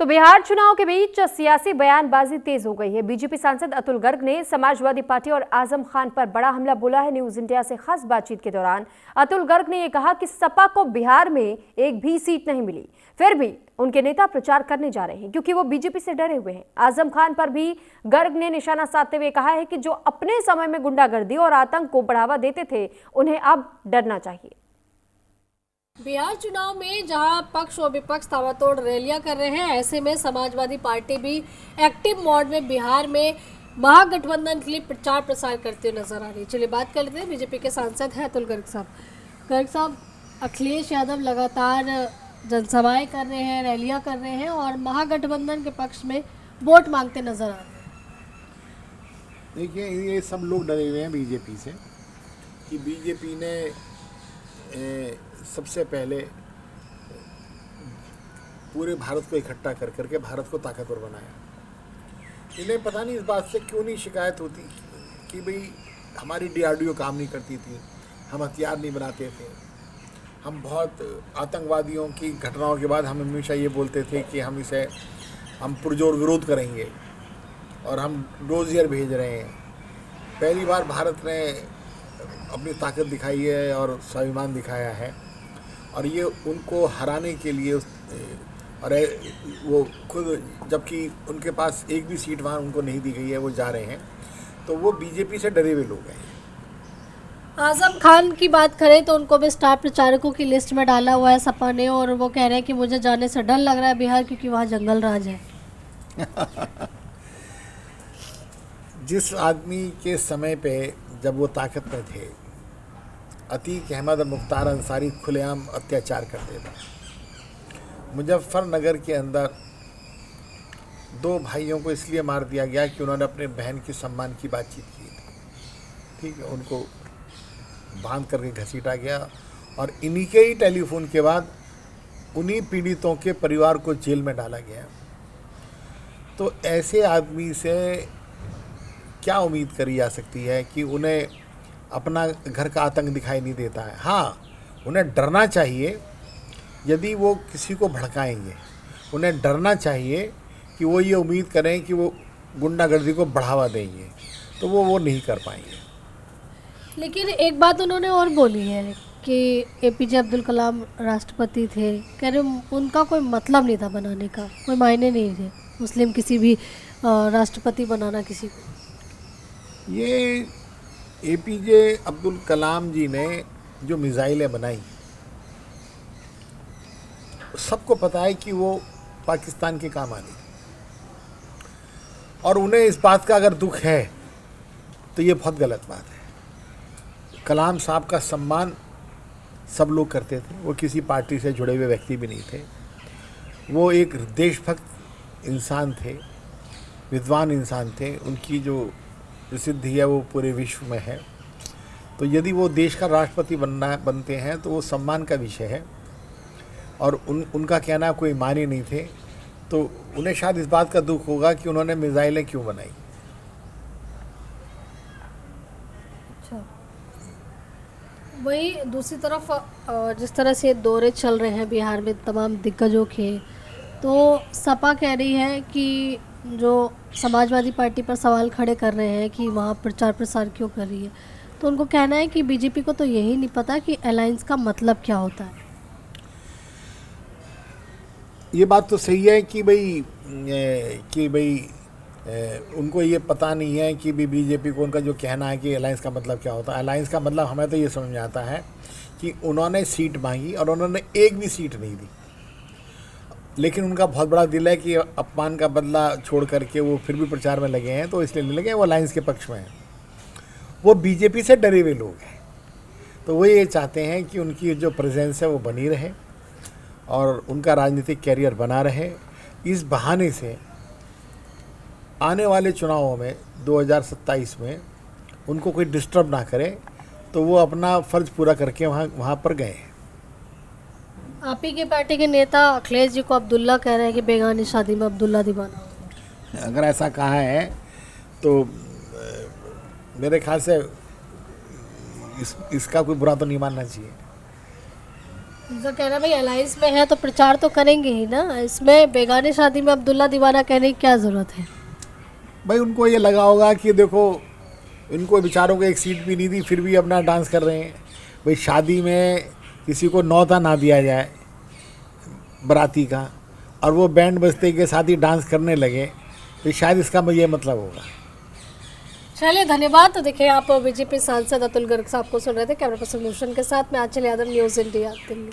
तो बिहार चुनाव के बीच सियासी बयानबाजी तेज हो गई है। बीजेपी सांसद अतुल गर्ग ने समाजवादी पार्टी और आजम खान पर बड़ा हमला बोला है। न्यूज इंडिया से खास बातचीत के दौरान अतुल गर्ग ने यह कहा कि सपा को बिहार में एक भी सीट नहीं मिली, फिर भी उनके नेता प्रचार करने जा रहे हैं क्योंकि वो बीजेपी से डरे हुए हैं। आजम खान पर भी गर्ग ने निशाना साधते हुए कहा है कि जो अपने समय में गुंडागर्दी और आतंक को बढ़ावा देते थे, उन्हें अब डरना चाहिए। बिहार चुनाव में जहां पक्ष और विपक्ष ताबड़तोड़ रैलियां कर रहे हैं, ऐसे में समाजवादी पार्टी भी एक्टिव मोड में बिहार में महागठबंधन के लिए प्रचार प्रसार करते हुए नजर आ रही है। चलिए बात कर लेते हैं, बीजेपी के सांसद हैं अतुल गर्ग साहब। गर्ग साहब, अखिलेश यादव लगातार जनसभाएं कर रहे हैं, रैलियां कर रहे हैं और महागठबंधन के पक्ष में वोट मांगते नजर आ रहे हैं। देखिए, ये सब लोग डरे हुए हैं बीजेपी से कि बीजेपी ने सबसे पहले पूरे भारत को इकट्ठा कर करके भारत को ताकतवर बनाया। इन्हें पता नहीं इस बात से क्यों नहीं शिकायत होती कि भाई हमारी डीआरडीओ काम नहीं करती थी, हम हथियार नहीं बनाते थे, हम बहुत आतंकवादियों की घटनाओं के बाद हम हमेशा ये बोलते थे कि हम पुरजोर विरोध करेंगे और हम डोजियर भेज रहे हैं। पहली बार भारत ने अपनी ताकत दिखाई है और स्वाभिमान दिखाया है और ये उनको हराने के लिए और वो खुद, जबकि उनके पास एक भी सीट वहाँ उनको नहीं दी गई है, वो जा रहे हैं, तो वो बीजेपी से डरे हुए लोग हैं। आजम खान की बात करें तो उनको भी स्टार प्रचारकों की लिस्ट में डाला हुआ है सपा ने और वो कह रहे हैं कि मुझे जाने से डर लग रहा है बिहार, क्योंकि वहाँ जंगल राज है। जिस आदमी के समय पे जब वो ताकत में थे, अतीक अहमद और मुख्तार अंसारी खुलेआम अत्याचार करते थे। मुजफ्फरनगर के अंदर 2 भाइयों को इसलिए मार दिया गया कि उन्होंने अपने बहन के सम्मान की बातचीत की थी। ठीक है, उनको बांध करके घसीटा गया और इन्हीं के ही टेलीफोन के बाद उन्हीं पीड़ितों के परिवार को जेल में डाला गया। तो ऐसे आदमी से क्या उम्मीद करी जा सकती है कि उन्हें अपना घर का आतंक दिखाई नहीं देता है। हाँ, उन्हें डरना चाहिए यदि वो किसी को भड़काएंगे, उन्हें डरना चाहिए कि वो ये उम्मीद करें कि वो गुंडागर्दी को बढ़ावा देंगे, तो वो नहीं कर पाएंगे। लेकिन एक बात उन्होंने और बोली है कि एपीजे अब्दुल कलाम राष्ट्रपति थे, कह रहे उनका कोई मतलब नहीं था बनाने का, कोई मायने नहीं थे मुस्लिम किसी भी राष्ट्रपति बनाना किसी को। ये एपीजे अब्दुल कलाम जी ने जो मिसाइलें बनाई, सबको पता है कि वो पाकिस्तान के काम आनी, और उन्हें इस बात का अगर दुख है तो ये बहुत गलत बात है। कलाम साहब का सम्मान सब लोग करते थे, वो किसी पार्टी से जुड़े हुए व्यक्ति भी नहीं थे। वो एक देशभक्त इंसान थे, विद्वान इंसान थे, उनकी जो प्रसिद्धि है वो पूरे विश्व में है। तो यदि वो देश का राष्ट्रपति बनते हैं तो वो सम्मान का विषय है, और उनका कहना कोई माने नहीं थे, तो उन्हें शायद इस बात का दुख होगा कि उन्होंने मिसाइलें क्यों बनाई। अच्छा, वही दूसरी तरफ जिस तरह से दौरे चल रहे हैं बिहार में तमाम दिग्गजों के, तो सपा कह रही है कि जो समाजवादी पार्टी पर सवाल खड़े कर रहे हैं कि वहाँ प्रचार प्रसार क्यों कर रही है, तो उनको कहना है कि बीजेपी को तो यही नहीं पता कि अलायंस का मतलब क्या होता है। ये बात तो सही है कि भाई उनको ये पता नहीं है कि भी बीजेपी को उनका जो कहना है कि अलायंस का मतलब क्या होता है। अलायंस का मतलब हमें तो ये समझ में आता है कि उन्होंने सीट मांगी और उन्होंने एक भी सीट नहीं दी, लेकिन उनका बहुत बड़ा दिल है कि अपमान का बदला छोड़ करके वो फिर भी प्रचार में लगे हैं, तो इसलिए नहीं लगे, वो अलायंस के पक्ष में हैं। वो बीजेपी से डरे हुए लोग हैं, तो वो ये चाहते हैं कि उनकी जो प्रेजेंस है वो बनी रहे और उनका राजनीतिक कैरियर बना रहे। इस बहाने से आने वाले चुनावों में 2027 में उनको कोई डिस्टर्ब ना करे, तो वो अपना फ़र्ज पूरा करके वहाँ पर गए हैं। आप ही के पार्टी के नेता अखिलेश जी को अब्दुल्ला कह रहे हैं कि बेगानी शादी में अब्दुल्ला दीवाना। अगर ऐसा कहा है तो मेरे ख्याल से इसका कोई बुरा तो नहीं मानना चाहिए। उनका कहना भाई अलायंस में है तो प्रचार तो करेंगे ही ना, इसमें बेगाने शादी में अब्दुल्ला दीवाना कहने की क्या ज़रूरत है। भाई उनको ये लगा होगा कि देखो इनको बेचारों को एक सीट भी नहीं दी फिर भी अपना डांस कर रहे हैं। भाई शादी में किसी को न्योता ना दिया जाए बाराती का और वो बैंड बजते के साथ ही डांस करने लगे, तो शायद इसका ये मतलब होगा। चलिए धन्यवाद। तो देखिए आप बीजेपी सांसद अतुल गर्ग साहब को सुन रहे थे। कैमरा पर्सन भूषण के साथ मैं आंचल यादव, न्यूज़ इंडिया, दिल्ली।